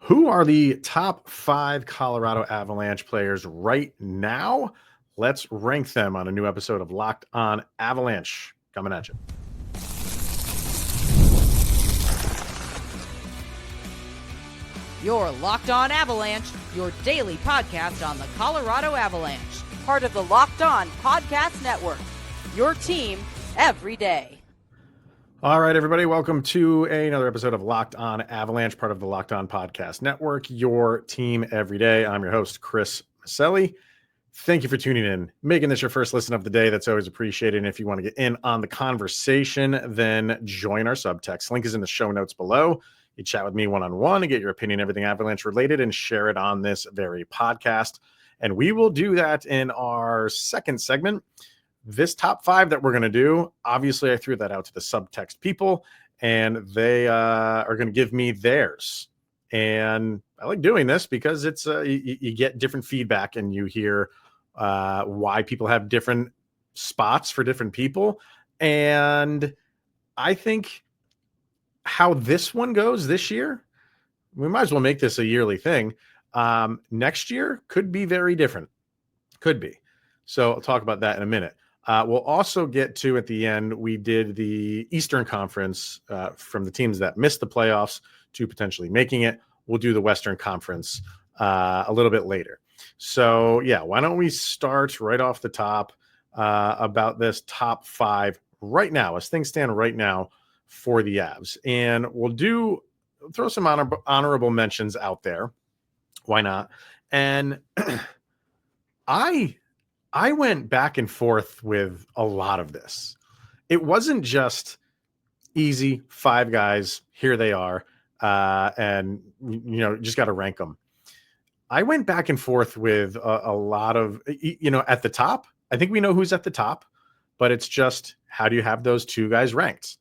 Who are the top 5 Colorado Avalanche players right now? Let's rank them on a new episode of Locked On Avalanche. Coming at you. You're Locked On Avalanche, your daily podcast on the Colorado Avalanche. Part of the Locked On Podcast Network. Your team every day. All right, everybody. Welcome to another episode of Locked On Avalanche, part of the Locked On Podcast Network, your team every day. I'm your host, Chris Maselli. Thank you for tuning in, making this your first listen of the day. That's always appreciated. And if you want to get in on the conversation, then join our Subtext. Link is in the show notes below. You chat with me one-on-one and get your opinion, everything Avalanche related, and share it on this very podcast. And we will do that in our second segment. This top 5 that we're going to do, obviously I threw that out to the Subtext people, and they are going to give me theirs. And I like doing this because it's you get different feedback and you hear why people have different spots for different people. And I think how this one goes this year, we might as well make this a yearly thing. Next year could be very different. Could be. So I'll talk about that in a minute. We'll also get to, at the end, we did the Eastern Conference from the teams that missed the playoffs to potentially making it. We'll do the Western Conference a little bit later. So, yeah, why don't we start right off the top about this top 5 right now, as things stand right now for the Avs. And we'll throw some honorable mentions out there. Why not? And I went back and forth with a lot of this. It wasn't just easy 5 guys, here they are, and just got to rank them. I went back and forth with a lot of, at the top. I think we know who's at the top, but it's just how do you have those 2 guys ranked?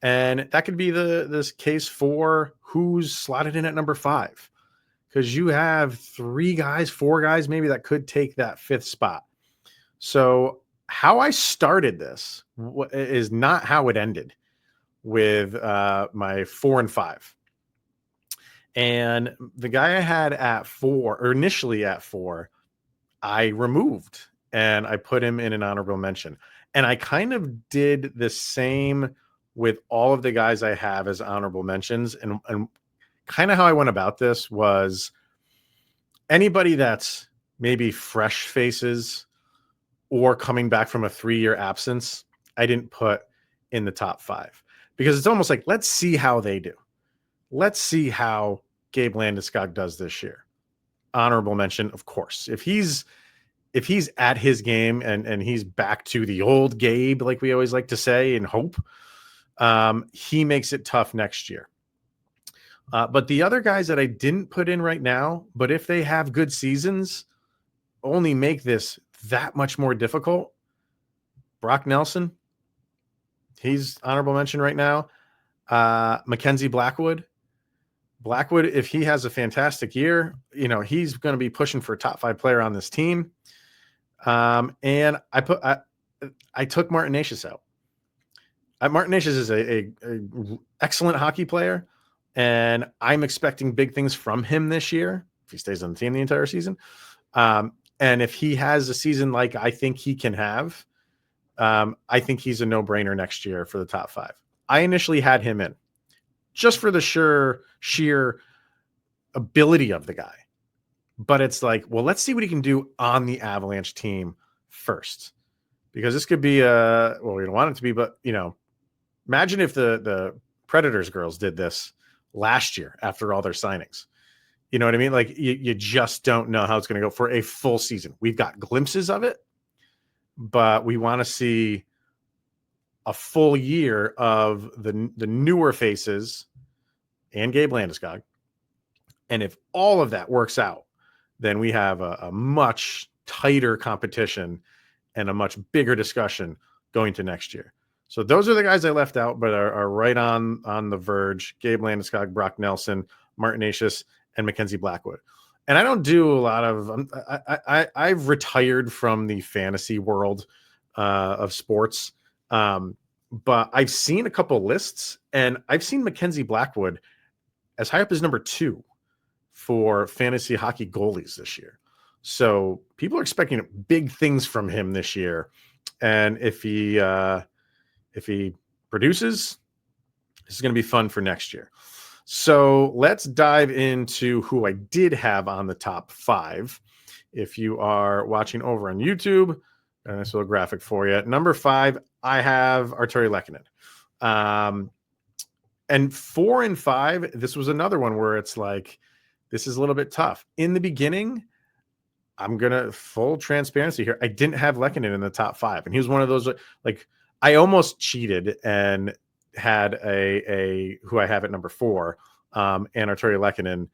And that could be this case for who's slotted in at number 5. Because you have 3 guys, 4 guys maybe that could take that 5th spot. So how I started this is not how it ended with my 4 and 5. And the guy I had at 4, or initially at 4, I removed and I put him in an honorable mention. And I kind of did the same with all of the guys I have as honorable mentions. And kind of how I went about this was anybody that's maybe fresh faces or coming back from a 3-year absence, I didn't put in the top 5 because it's almost like, let's see how they do. Let's see how Gabe Landeskog does this year. Honorable mention, of course. If he's at his game and he's back to the old Gabe, like we always like to say and hope, he makes it tough next year. But the other guys that I didn't put in right now, but if they have good seasons, only make this that much more difficult. Brock Nelson, he's honorable mention right now. Mackenzie Blackwood, if he has a fantastic year, he's going to be pushing for a top 5 player on this team. And I took Martin Necas out. Martin Necas is a excellent hockey player. And I'm expecting big things from him this year if he stays on the team the entire season. And if he has a season like I think he can have, I think he's a no-brainer next year for the top 5. I initially had him in just for the sheer ability of the guy. But it's like, well, let's see what he can do on the Avalanche team first. Because this could be we don't want it to be, but, imagine if the Predators girls did this last year after all their signings. You know what I mean? Like you just don't know how it's going to go for a full season. We've got glimpses of it, but we want to see a full year of the newer faces and Gabe Landeskog. And if all of that works out, then we have a much tighter competition and a much bigger discussion going to next year. So those are the guys I left out, but are right on the verge. Gabe Landeskog, Brock Nelson, Martin Necas, and Mackenzie Blackwood. And I don't do a lot of I've retired from the fantasy world of sports. But I've seen a couple lists, and I've seen Mackenzie Blackwood as high up as number 2 for fantasy hockey goalies this year. So people are expecting big things from him this year. And if he produces, this is going to be fun for next year. So let's dive into who I did have on the top 5. If you are watching over on YouTube, a nice little graphic for you. Number 5, I have Artturi Lehkonen. And 4 and 5, this was another one where it's like, this is a little bit tough. In the beginning, I'm going to full transparency here. I didn't have Lehkonen in the top 5. And he was one of those, like, I almost cheated and had a who I have at number 4, and Artturi Lehkonen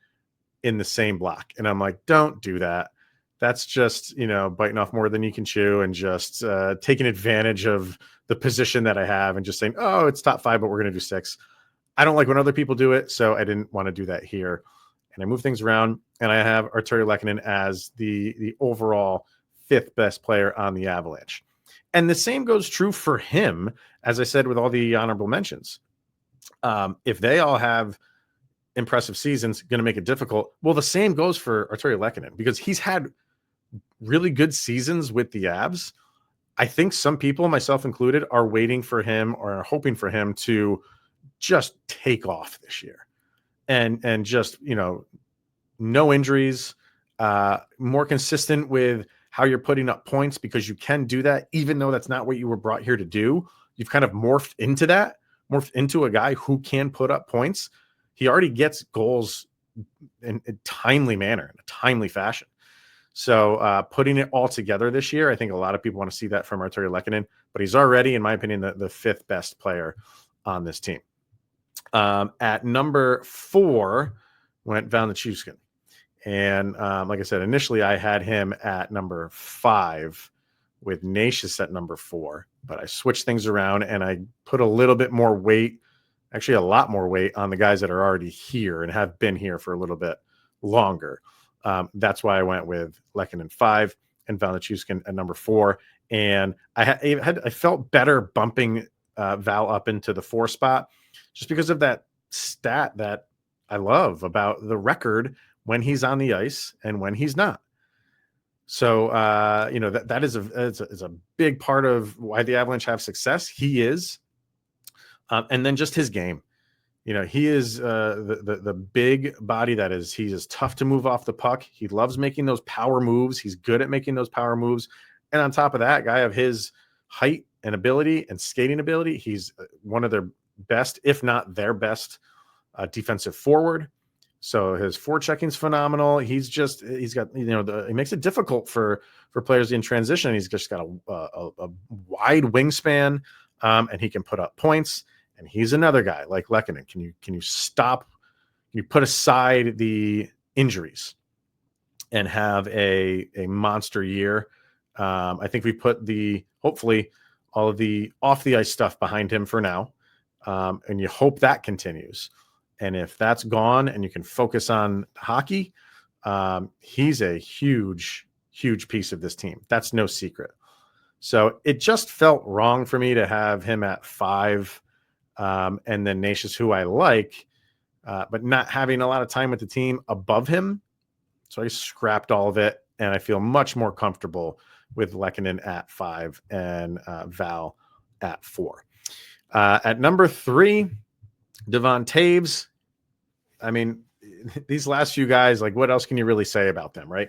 in the same block. And I'm like, don't do that. That's just, biting off more than you can chew and just taking advantage of the position that I have and just saying, oh, it's top 5, but we're going to do 6. I don't like when other people do it, so I didn't want to do that here. And I move things around, and I have Artturi Lehkonen as the overall 5th best player on the Avalanche. And the same goes true for him, as I said, with all the honorable mentions. If they all have impressive seasons, going to make it difficult. Well, the same goes for Artturi Lehkonen, because he's had really good seasons with the Avs. I think some people, myself included, are waiting for him or are hoping for him to just take off this year and just, no injuries, more consistent with how you're putting up points, because you can do that, even though that's not what you were brought here to do. You've kind of morphed into a guy who can put up points. He already gets goals in a timely manner, in a timely fashion. So putting it all together this year, I think a lot of people want to see that from Artturi Lehkonen, but he's already, in my opinion, the 5th best player on this team. At number 4 went Val Nichushkin. And like I said, initially I had him at number 5 with Nashis at number 4, but I switched things around and I put a little bit more weight, actually a lot more weight, on the guys that are already here and have been here for a little bit longer. That's why I went with Lehkonen 5 and Val Nichushkin at number 4. And I felt better bumping Val up into the 4 spot, just because of that stat that I love about the record when he's on the ice and when he's not. So, that is a big part of why the Avalanche have success. He is. And then just his game. He is the big body he is tough to move off the puck. He loves making those power moves. He's good at making those power moves. And on top of that, guy of his height and ability and skating ability, he's one of their best, if not their best, defensive forward. So his forechecking is phenomenal. He makes it difficult for players in transition. He's just got a wide wingspan, and he can put up points. And he's another guy like Lehkonen. Can you put aside the injuries and have a monster year? I think we put hopefully all of the off the ice stuff behind him for now. And you hope that continues. And if that's gone and you can focus on hockey, he's a huge, huge piece of this team. That's no secret. So it just felt wrong for me to have him at 5, and then Nashis, who I like, but not having a lot of time with the team, above him. So I scrapped all of it, and I feel much more comfortable with Lehkonen at 5 and Val at 4. At number 3, Devon Toews. I mean, these last few guys, like, what else can you really say about them, right?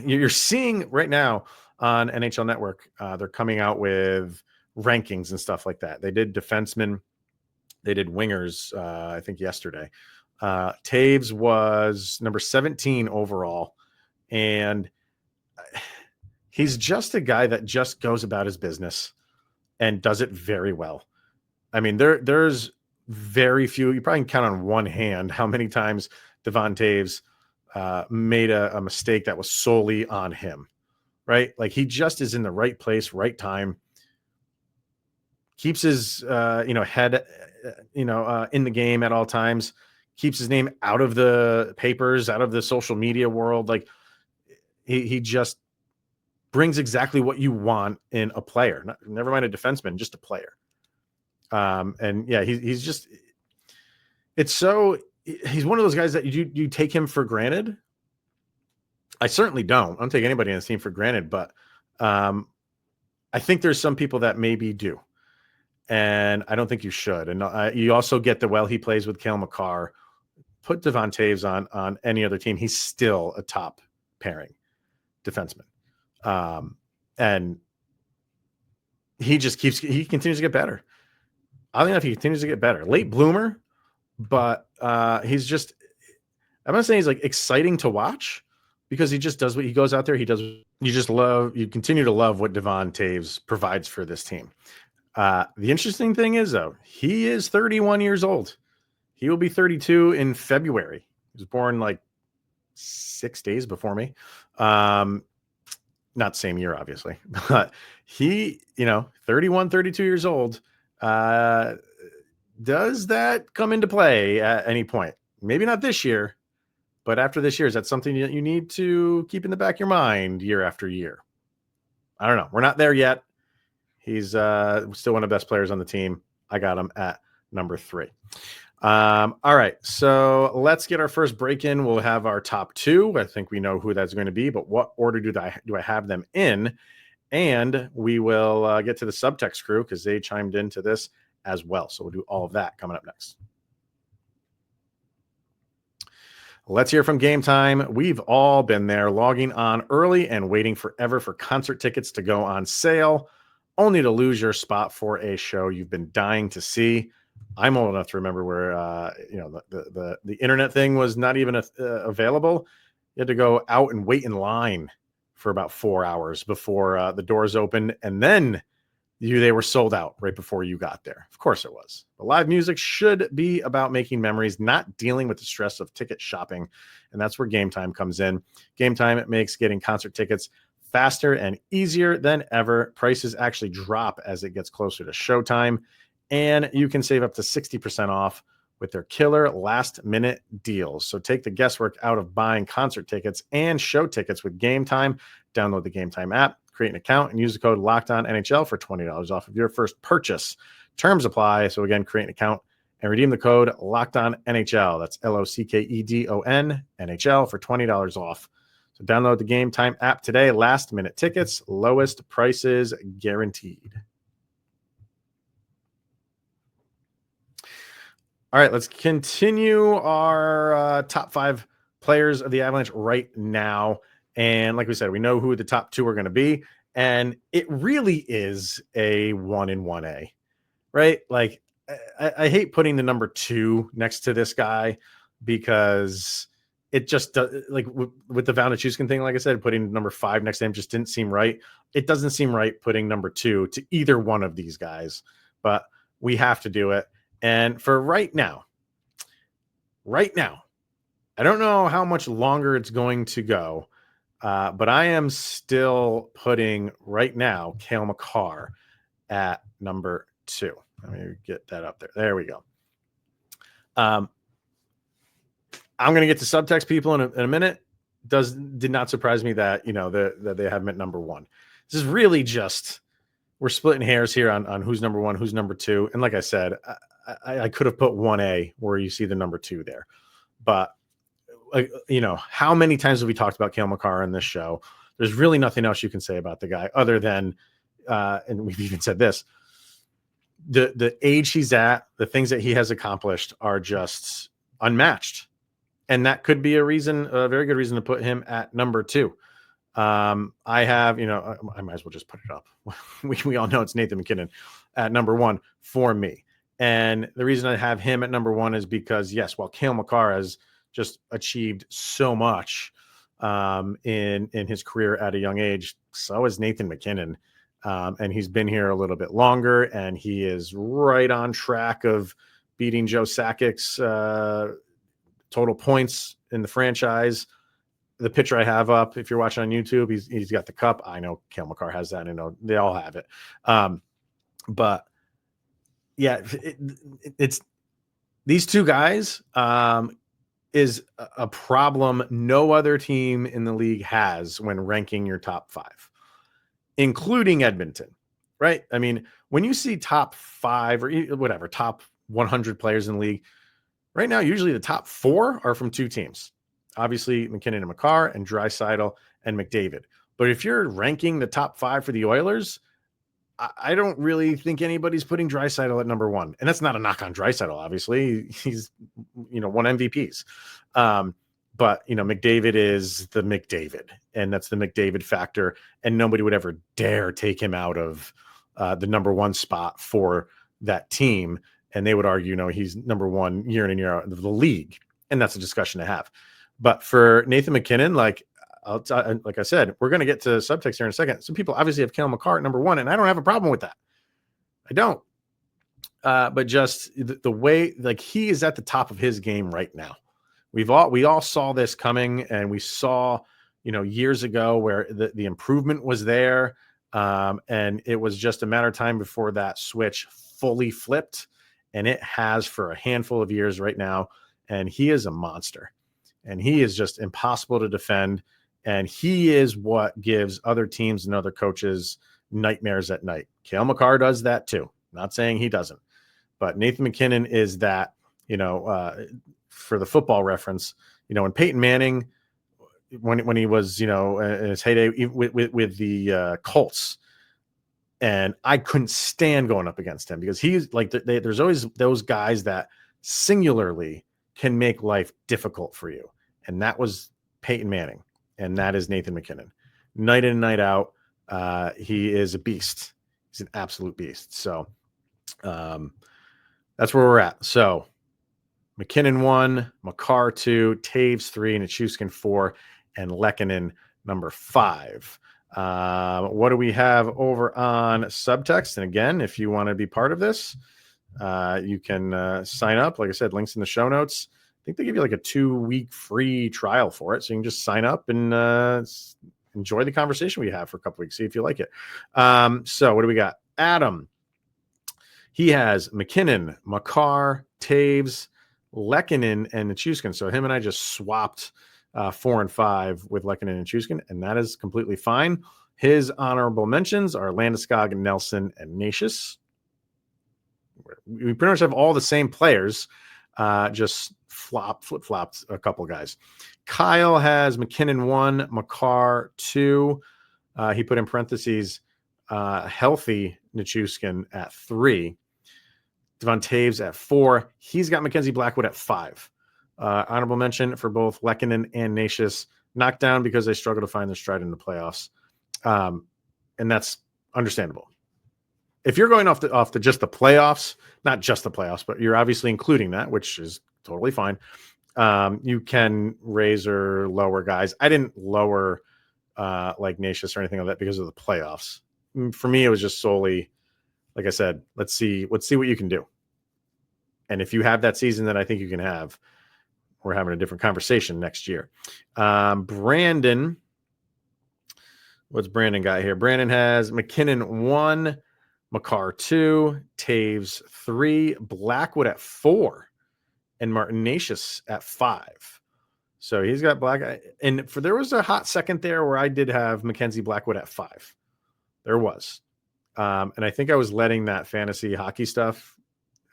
You're seeing right now on NHL Network, they're coming out with rankings and stuff like that. They did defensemen, they did wingers, I think yesterday. Toews was number 17 overall, and he's just a guy that just goes about his business and does it very well. I mean, there's very few, you probably can count on one hand how many times Devon Toews made a mistake that was solely on him, right? Like, he just is in the right place, right time, keeps his head in the game at all times, keeps his name out of the papers, out of the social media world. Like, he just brings exactly what you want in a player, never mind a defenseman, just a player. And yeah, he's just, it's so he's one of those guys that you take him for granted. I certainly don't. I don't take anybody on this team for granted, but I think there's some people that maybe do. And I don't think you should. And you also get he plays with Cale Makar. Put Devon Taves on any other team. He's still a top pairing defenseman. And he continues to get better. I think he continues to get better. Late bloomer, but he's just, I'm not saying he's like exciting to watch, because he just does what he goes out there. He does. You continue to love what Devon Taves provides for this team. The interesting thing is, though, he is 31 years old. He will be 32 in February. He was born like 6 days before me. Not the same year, obviously, but he, 31, 32 years old. Does that come into play at any point? Maybe not this year, but after this year, is that something that you need to keep in the back of your mind year after year? I don't know. We're not there yet. He's still one of the best players on the team. I got him at number 3. All right, so let's get our first break in. We'll have our top 2. I think we know who that's going to be, but what order do I have them in? And we will get to the Subtext crew, because they chimed into this as well. So we'll do all of that coming up next. Let's hear from Game Time. We've all been there, logging on early and waiting forever for concert tickets to go on sale, only to lose your spot for a show you've been dying to see. I'm old enough to remember where the internet thing was not even available. You had to go out and wait in line for about 4 hours before the doors opened, and then they were sold out right before you got there. Of course it was. But live music should be about making memories, not dealing with the stress of ticket shopping, and that's where Game Time comes in. Game Time makes getting concert tickets faster and easier than ever. Prices actually drop as it gets closer to showtime, and you can save up to 60% off with their killer last-minute deals. So take the guesswork out of buying concert tickets and show tickets with Game Time. Download the Game Time app, create an account, and use the code LOCKEDONNHL for $20 off of your first purchase. Terms apply. So again, create an account and redeem the code LOCKEDONNHL. That's LOCKEDON NHL for $20 off. So download the Game Time app today. Last-minute tickets, lowest prices guaranteed. All right, let's continue our top 5 players of the Avalanche right now. And like we said, we know who the top 2 are going to be. And it really is a 1 in 1A, right? Like, I hate putting the number 2 next to this guy, because it just does, like with the Valenchuskin thing, like I said, putting number 5 next to him just didn't seem right. It doesn't seem right putting number 2 to either one of these guys, but we have to do it. And for right now, I don't know how much longer it's going to go, but I am still putting right now Cale Makar at number 2. Let me get that up there. There we go. I'm going to get to Subtext people in a minute. Did not surprise me that that they have him at number 1. This is really just, we're splitting hairs here on who's number 1, who's number 2, and like I said, I could have put 1A where you see the number 2 there, but how many times have we talked about Cale Makar in this show? There's really nothing else you can say about the guy other than, and we've even said this, the age he's at, the things that he has accomplished are just unmatched. And that could be a very good reason to put him at number 2. I have, I might as well just put it up. We all know it's Nathan MacKinnon at number 1 for me. And the reason I have him at number 1 is because, yes, while Cale Makar has just achieved so much in his career at a young age, so has Nathan MacKinnon. And he's been here a little bit longer, and he is right on track of beating Joe Sakic's total points in the franchise. The picture I have up, if you're watching on YouTube, he's got the cup. I know Cale Makar has that. I know they all have it. But yeah, it's these two guys is a problem no other team in the league has when ranking your top 5, including Edmonton, right? I mean, when you see top 5 or whatever, top 100 players in the league, Right now, usually the top 4 are from 2 teams. Obviously, MacKinnon and Makar and Draisaitl and McDavid. But if you're ranking the top 5 for the Oilers, I don't really think anybody's putting Draisaitl at number 1. And that's not a knock on Draisaitl, obviously. He's, won MVPs. But, McDavid is the McDavid, and that's the McDavid factor. And nobody would ever dare take him out of the number 1 spot for that team. And they would argue, he's number 1 year in and year out of the league. And that's a discussion to have. But for Nathan MacKinnon, like I said, we're going to get to subtext here in a second. Some people obviously have Cale Makar at number 1, and I don't have a problem with that. I don't. But just the way, like, he is at the top of his game right now. We all saw this coming, and we saw, years ago where the improvement was there. And it was just a matter of time before that switch fully flipped. And it has for a handful of years right now. And he is a monster. And he is just impossible to defend. And he is what gives other teams and other coaches nightmares at night. Cale Makar does that too. Not saying he doesn't. But Nathan MacKinnon is that, for the football reference, when Peyton Manning, when he was, in his heyday with the Colts, and I couldn't stand going up against him because he's like, there's always those guys that singularly can make life difficult for you. And that was Peyton Manning. And that is Nathan MacKinnon. Night in and night out, he is a beast. He's an absolute beast. So that's where we're at. So MacKinnon 1, Makar 2, Taves 3, Nichushkin 4, and Lehkonen number 5. What do we have over on Subtext? And again, if you want to be part of this, you can sign up. Like I said, links in the show notes. I think they give you like a 2-week free trial for it. So you can just sign up and enjoy the conversation we have for a couple weeks. See if you like it. So what do we got? Adam. He has MacKinnon, Makar, Taves, Lehkonen, and Nichushkin. So him and I just swapped 4 and 5 with Lehkonen and Nichushkin, and that is completely fine. His honorable mentions are Landeskog, Nelson, and Nashis. We pretty much have all the same players, just flip-flopped a couple guys. Kyle has MacKinnon 1, Makar 2. He put in parentheses healthy Nichushkin at 3. Devon Taves at 4. He's got Mackenzie Blackwood at 5. Honorable mention for both Lehkonen and Nashis. Knocked down because they struggle to find their stride in the playoffs. And that's understandable. If you're going off the just the playoffs, not just the playoffs, but you're obviously including that, which is totally fine. You can raise or lower guys. I didn't lower like Nashis or anything like that because of the playoffs. For me, it was just solely, like I said, let's see what you can do. And if you have that season that I think you can have, we're having a different conversation next year. Brandon, what's Brandon got here? Brandon has MacKinnon 1, Makar 2, Taves 3, Blackwood at 4, and Martin Nashis at 5. So he's got and there was a hot second there where I did have Mackenzie Blackwood at 5. There was. And I think I was letting that fantasy hockey stuff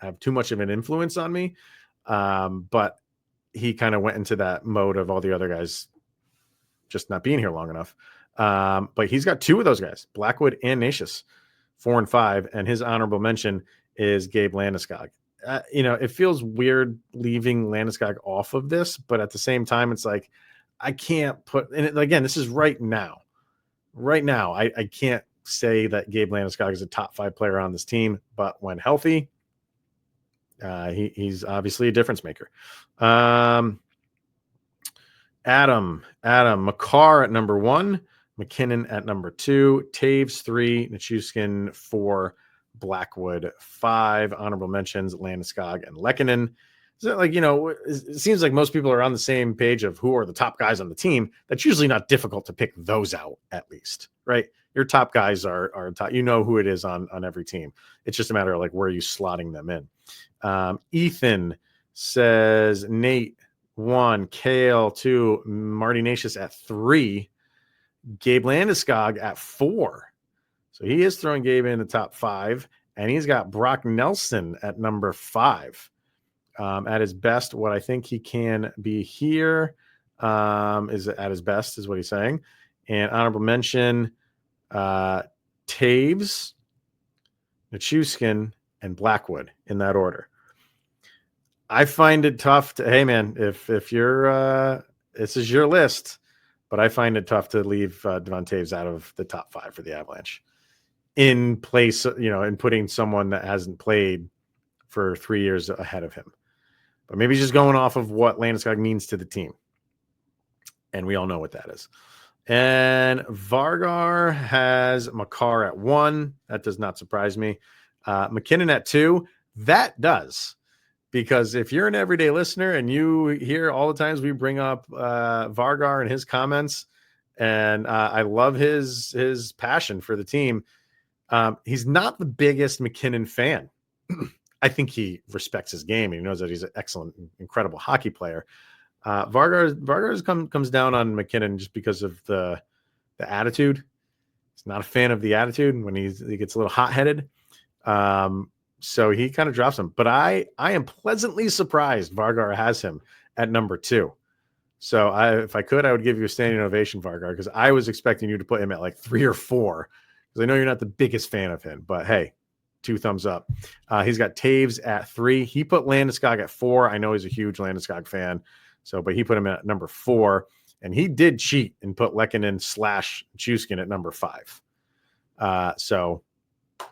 have too much of an influence on me. But he kind of went into that mode of all the other guys just not being here long enough. But he's got 2 of those guys, Blackwood and Nashis, 4 and 5. And his honorable mention is Gabe Landeskog. It feels weird leaving Landeskog off of this, but at the same time, it's like, I can't put, and again, this is right now. Right now, I can't say that Gabe Landeskog is a top 5 player on this team, but when healthy, he's obviously a difference maker. Adam Makar at number 1, MacKinnon at number 2, Taves 3, Nichushkin 4, Blackwood 5. Honorable mentions Landeskog and Lehkonen. Is that like, it seems like most people are on the same page of who are the top guys on the team. That's usually not difficult to pick those out, at least, right? Your top guys are top, who it is on every team. It's just a matter of like, where are you slotting them in? Ethan says Nate 1, Cale 2, Marty Nashis at 3, Gabe Landeskog at 4. So he is throwing Gabe in the top 5, and he's got Brock Nelson at number 5. At his best, what I think he can be here is at his best, is what he's saying. And honorable mention, Taves, Nichushkin, and Blackwood in that order. I find it tough to, hey man, if you're this is your list, but I find it tough to leave Devon Taves out of the top 5 for the Avalanche in place, in putting someone that hasn't played for 3 years ahead of him. But maybe just going off of what Landeskog means to the team. And we all know what that is. And Vargar has Makar at 1. That does not surprise me. MacKinnon at 2. That does. Because if you're an everyday listener and you hear all the times we bring up Vargar and his comments, and I love his passion for the team, he's not the biggest MacKinnon fan. I think he respects his game. He knows that he's an excellent, incredible hockey player. Vargar comes down on MacKinnon just because of the attitude. He's not a fan of the attitude when he gets a little hot-headed. So he kind of drops him. But I am pleasantly surprised Vargar has him at number 2. So if I could, I would give you a standing ovation, Vargar, because I was expecting you to put him at like 3 or 4, because I know you're not the biggest fan of him. But hey, 2 thumbs up. He's got Taves at 3. He put Landeskog at 4. I know he's a huge Landeskog fan. But he put him at number 4. And he did cheat and put Lehkonen / Chuskin at number 5. So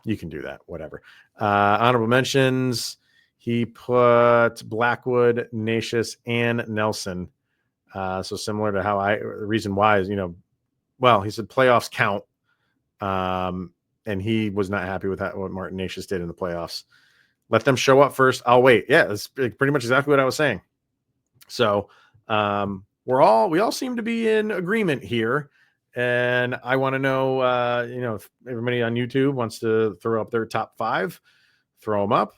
you can do that, whatever. Honorable mentions, he put Blackwood, Nashis, and Nelson. So similar to how the reason why is, he said playoffs count. And he was not happy with what Martin Nashis did in the playoffs. Let them show up first. I'll wait. Yeah, that's pretty much exactly what I was saying. So we all seem to be in agreement here. And I want to know, if everybody on YouTube wants to throw up their top 5, throw them up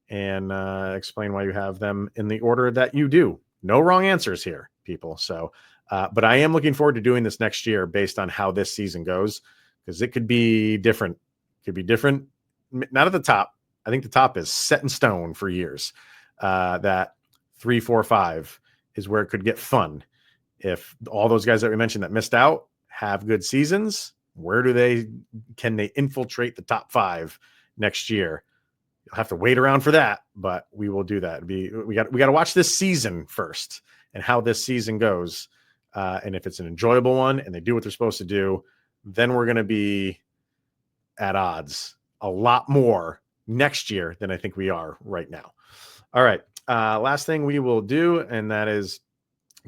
and explain why you have them in the order that you do. No wrong answers here, people. So, but I am looking forward to doing this next year based on how this season goes, because it could be different. It could be different. Not at the top. I think the top is set in stone for years. That 3, 4, 5 is where it could get fun. If all those guys that we mentioned that missed out have good seasons, can they infiltrate the top 5 next year? You'll have to wait around for that, but we will do that. We got to watch this season first and how this season goes. And if it's an enjoyable one and they do what they're supposed to do, then we're going to be at odds a lot more next year than I think we are right now. All right. Last thing we will do, and that is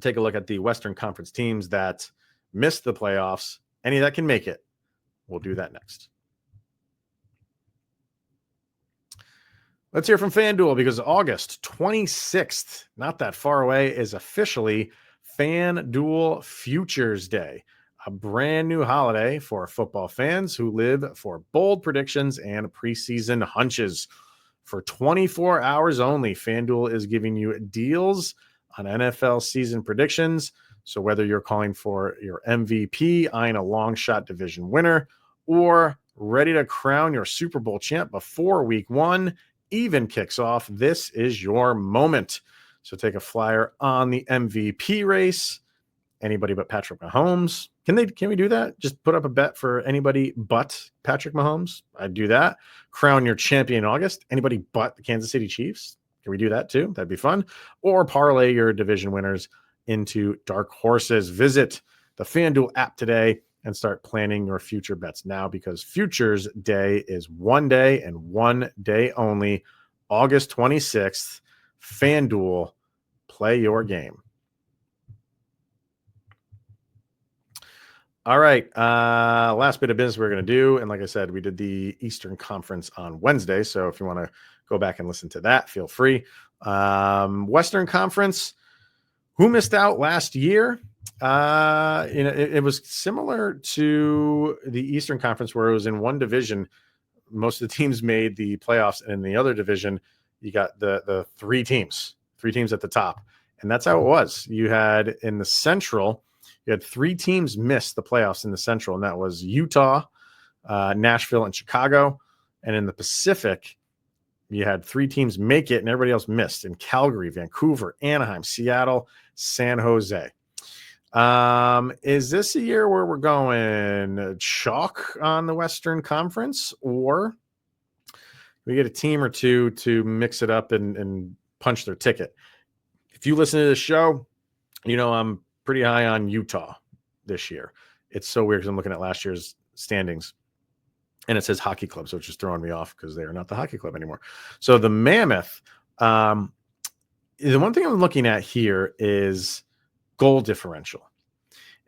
take a look at the Western Conference teams that missed the playoffs. Any that can make it. We'll do that next. Let's hear from FanDuel, because August 26th, not that far away, is officially FanDuel Futures Day, a brand new holiday for football fans who live for bold predictions and preseason hunches. For 24 hours only, FanDuel is giving you deals on NFL season predictions. So whether you're calling for your MVP, eyeing a long shot division winner, or ready to crown your Super Bowl champ before week 1 even kicks off, this is your moment. So take a flyer on the MVP race. Anybody but Patrick Mahomes. Can we do that? Just put up a bet for anybody but Patrick Mahomes. I'd do that. Crown your champion in August. Anybody but the Kansas City Chiefs. Can we do that too? That'd be fun. Or parlay your division winners into dark horses. Visit the FanDuel app today and start planning your future bets now, because Futures Day is one day and one day only. August 26th, FanDuel, play your game. All right. Last bit of business we're going to do. And like I said, we did the Eastern Conference on Wednesday. So if you want to go back and listen to that, feel free. Western Conference, who missed out last year? It was similar to the Eastern Conference, where it was in one division. Most of the teams made the playoffs, and in the other division, you got the three teams at the top. And that's how it was. You had in the Central, you had 3 teams miss the playoffs in the Central, and that was Utah, Nashville, and Chicago. And in the Pacific, You had 3 teams make it and everybody else missed in Calgary, Vancouver, Anaheim, Seattle, San Jose. Is this a year where we're going chalk on the Western Conference, or we get a team or two to mix it up and punch their ticket? If you listen to the show, you know I'm pretty high on Utah this year. It's so weird because I'm looking at last year's standings and it says hockey club, so it's just throwing me off because they are not the hockey club anymore. So the Mammoth, the one thing I'm looking at here is goal differential.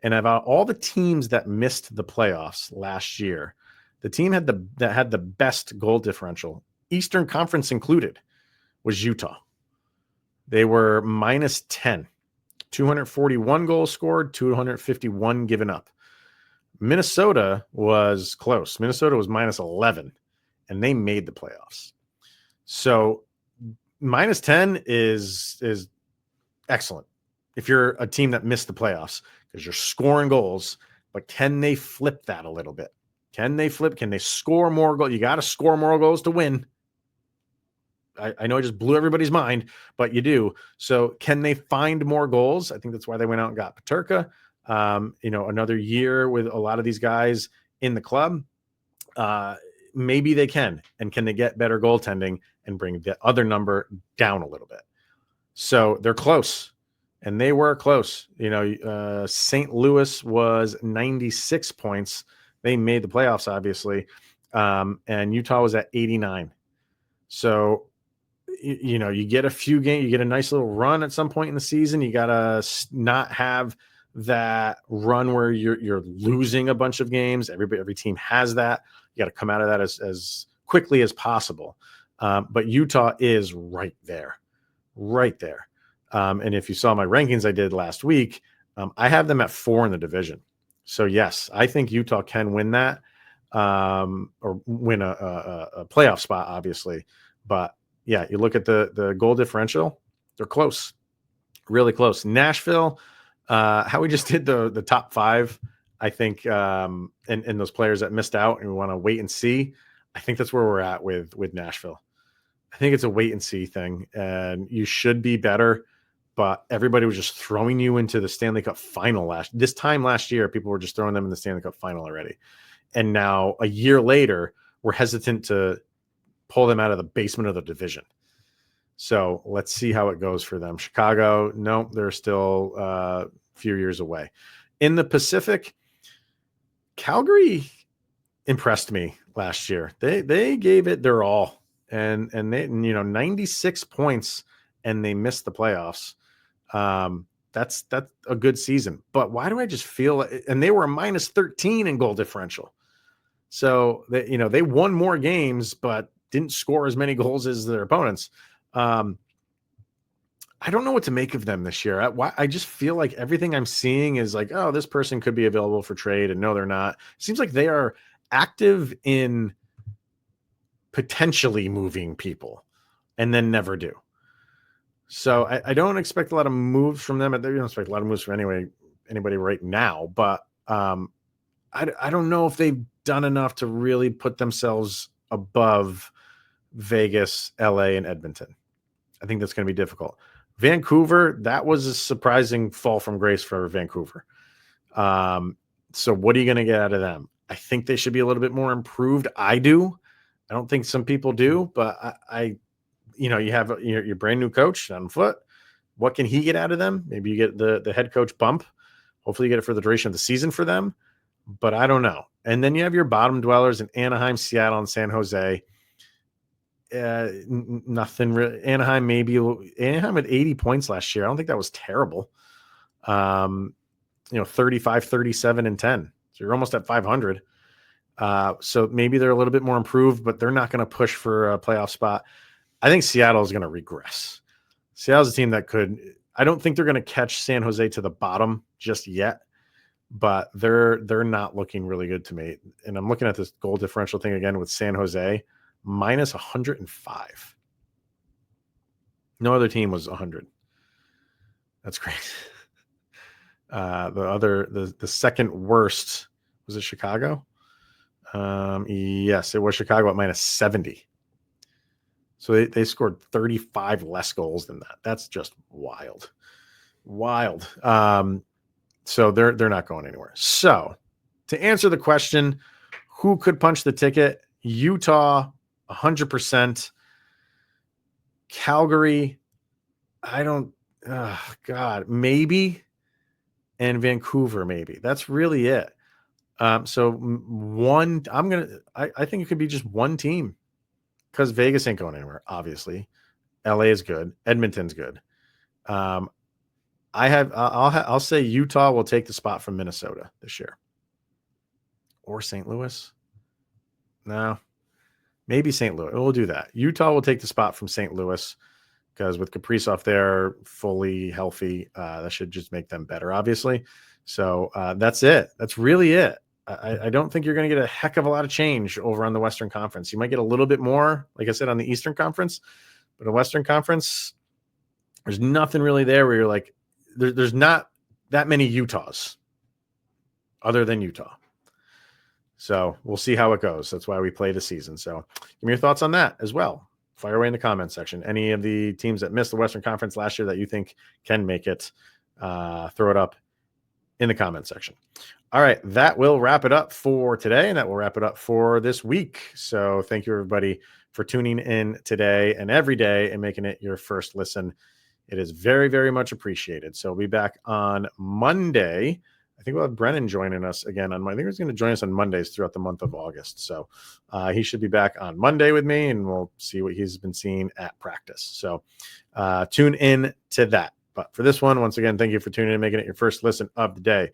And about all the teams that missed the playoffs last year, the team that had the best goal differential, Eastern Conference included, was Utah. They were minus 10, 241 goals scored, 251 given up. Minnesota was close. Minnesota was minus 11, and they made the playoffs. So minus 10 is excellent if you're a team that missed the playoffs because you're scoring goals, but can they flip that a little bit? Can they score more goals? You got to score more goals to win. I know I just blew everybody's mind, but you do. So can they find more goals? I think that's why they went out and got Peterka. Another year with a lot of these guys in the club. Maybe they can. And can they get better goaltending and bring the other number down a little bit? So they're close. And they were close. St. Louis was 96 points. They made the playoffs, obviously. And Utah was at 89. So, you get a few games, you get a nice little run at some point in the season. You got to not have that run where you're losing a bunch of games. Every team has that. You got to come out of that as quickly as possible. But Utah is right there. And if you saw my rankings I did last week, I have them at 4 in the division. So yes, I think Utah can win that or win a playoff spot, obviously. But yeah, you look at the goal differential, they're close, really close. Nashville, how we just did the top 5, I think, and those players that missed out and we want to wait and see. I think that's where we're at with Nashville. I think it's a wait and see thing, and you should be better. But everybody was just throwing you into the Stanley Cup final this time last year. People were just throwing them in the Stanley Cup final already. And now a year later, we're hesitant to pull them out of the basement of the division. So let's see how it goes for them. Chicago, no, they're still a few years away. In the Pacific, Calgary impressed me last year. They gave it their all. And they, 96 points and they missed the playoffs. That's a good season. But why do I just feel, and they were a minus 13 in goal differential. So they won more games, but didn't score as many goals as their opponents. I don't know what to make of them this year. I just feel like everything I'm seeing is like, oh, this person could be available for trade, and no, they're not. It seems like they are active in potentially moving people and then never do. So I don't expect a lot of moves from them. I don't expect a lot of moves from anybody right now, but I don't know if they've done enough to really put themselves above Vegas, LA, and Edmonton. I think that's going to be difficult. Vancouver, that was a surprising fall from grace for Vancouver. So what are you going to get out of them? I think they should be a little bit more improved. I do. I don't think some people do, but you have your brand new coach on foot. What can he get out of them? Maybe you get the head coach bump. Hopefully you get it for the duration of the season for them, but I don't know. And then you have your bottom dwellers in Anaheim, Seattle, and San Jose. Nothing really. Anaheim had 80 points last year. I don't think that was terrible. 35, 37, and 10. So you're almost at 500. So maybe they're a little bit more improved, but they're not going to push for a playoff spot. I think Seattle is going to regress. Seattle's a team that I don't think they're going to catch San Jose to the bottom just yet, but they're not looking really good to me. And I'm looking at this goal differential thing again with San Jose, minus 105. No other team was 100. That's great. The second worst, was it Chicago? Yes, it was Chicago at minus 70. So they scored 35 less goals than that. That's just wild. So they're not going anywhere. So to answer the question, who could punch the ticket? Utah, 100%. Calgary, maybe. And Vancouver, maybe. That's really it. So one, I think it could be just one team because Vegas ain't going anywhere, obviously. LA is good. Edmonton's good. I'll say Utah will take the spot from Minnesota this year. Or St. Louis. No, maybe St. Louis. We'll do that. Utah will take the spot from St. Louis because with Kaprizov there fully healthy, that should just make them better, obviously. So that's it. That's really it. I don't think you're going to get a heck of a lot of change over on the Western Conference. You might get a little bit more, like I said, on the Eastern Conference, but the Western Conference, there's nothing really there where you're like, there's not that many Utahs other than Utah. So we'll see how it goes. That's why we play the season. So give me your thoughts on that as well. Fire away in the comments section. Any of the teams that missed the Western Conference last year that you think can make it, throw it up in the comment section. All right, that will wrap it up for today, and that will wrap it up for this week. So thank you, everybody, for tuning in today and every day and making it your first listen. It is very, very much appreciated. So we'll be back on Monday. I think we'll have Brennan joining us again I think he's going to join us on Mondays throughout the month of August. So he should be back on Monday with me, and we'll see what he's been seeing at practice. So tune in to that. But for this one, once again, thank you for tuning in and making it your first listen of the day.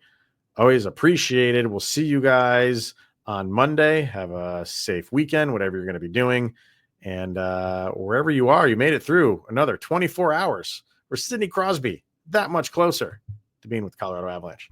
Always appreciated. We'll see you guys on Monday. Have a safe weekend, whatever you're going to be doing. And wherever you are, you made it through another 24 hours. We're Sidney Crosby, that much closer to being with Colorado Avalanche.